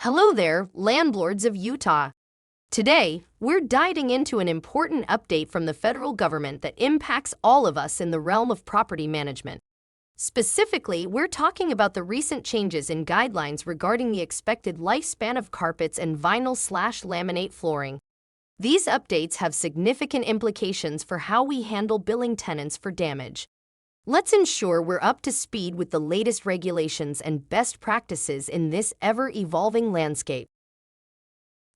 Hello there, landlords of Utah. Today, we're diving into an important update from the federal government that impacts all of us in the realm of property management. Specifically, we're talking about the recent changes in guidelines regarding the expected lifespan of carpets and vinyl/laminate flooring. These updates have significant implications for how we handle billing tenants for damage. Let's ensure we're up to speed with the latest regulations and best practices in this ever-evolving landscape.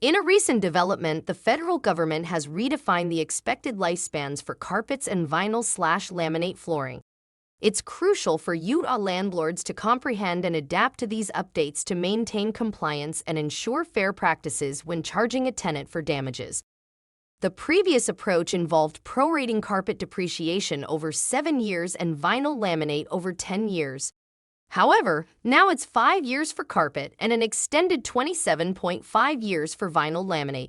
In a recent development, the federal government has redefined the expected lifespans for carpets and vinyl/laminate flooring. It's crucial for Utah landlords to comprehend and adapt to these updates to maintain compliance and ensure fair practices when charging a tenant for damages. The previous approach involved prorating carpet depreciation over 7 years and vinyl laminate over 10 years. However, now it's 5 years for carpet and an extended 27.5 years for vinyl laminate.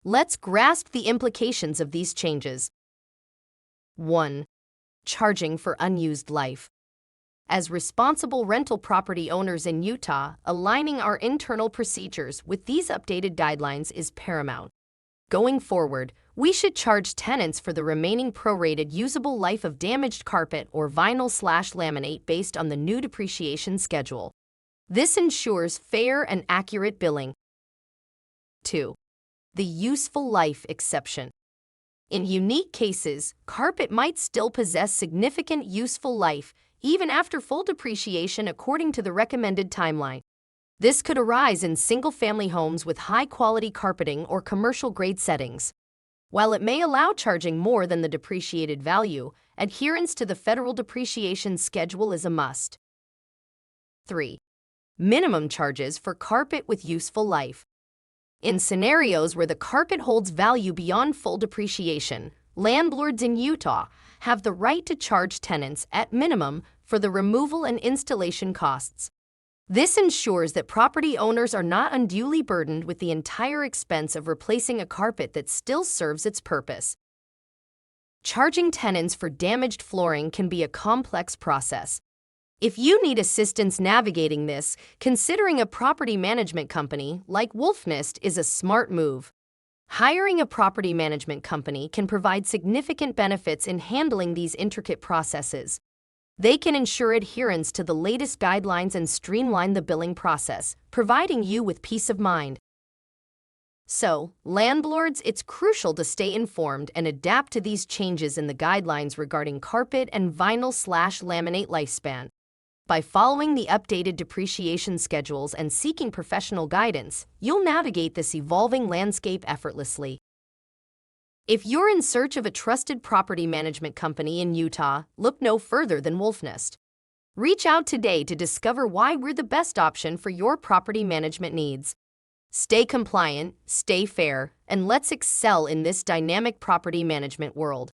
Let's grasp the implications of these changes. 1. Charging for unused life. As responsible rental property owners in Utah, aligning our internal procedures with these updated guidelines is paramount. Going forward, we should charge tenants for the remaining prorated usable life of damaged carpet or vinyl/laminate based on the new depreciation schedule. This ensures fair and accurate billing. 2. The useful life exception. In unique cases, carpet might still possess significant useful life even after full depreciation according to the recommended timeline. This could arise in single-family homes with high-quality carpeting or commercial-grade settings. While it may allow charging more than the depreciated value, adherence to the federal depreciation schedule is a must. 3. Minimum charges for carpet with useful life. In scenarios where the carpet holds value beyond full depreciation, landlords in Utah have the right to charge tenants at minimum for the removal and installation costs. This ensures that property owners are not unduly burdened with the entire expense of replacing a carpet that still serves its purpose. Charging tenants for damaged flooring can be a complex process. If you need assistance navigating this, considering a property management company like Wolfnest is a smart move. Hiring a property management company can provide significant benefits in handling these intricate processes. They can ensure adherence to the latest guidelines and streamline the billing process, providing you with peace of mind. So, landlords, it's crucial to stay informed and adapt to these changes in the guidelines regarding carpet and vinyl/laminate lifespan. By following the updated depreciation schedules and seeking professional guidance, you'll navigate this evolving landscape effortlessly. If you're in search of a trusted property management company in Utah, look no further than Wolfnest. Reach out today to discover why we're the best option for your property management needs. Stay compliant, stay fair, and let's excel in this dynamic property management world.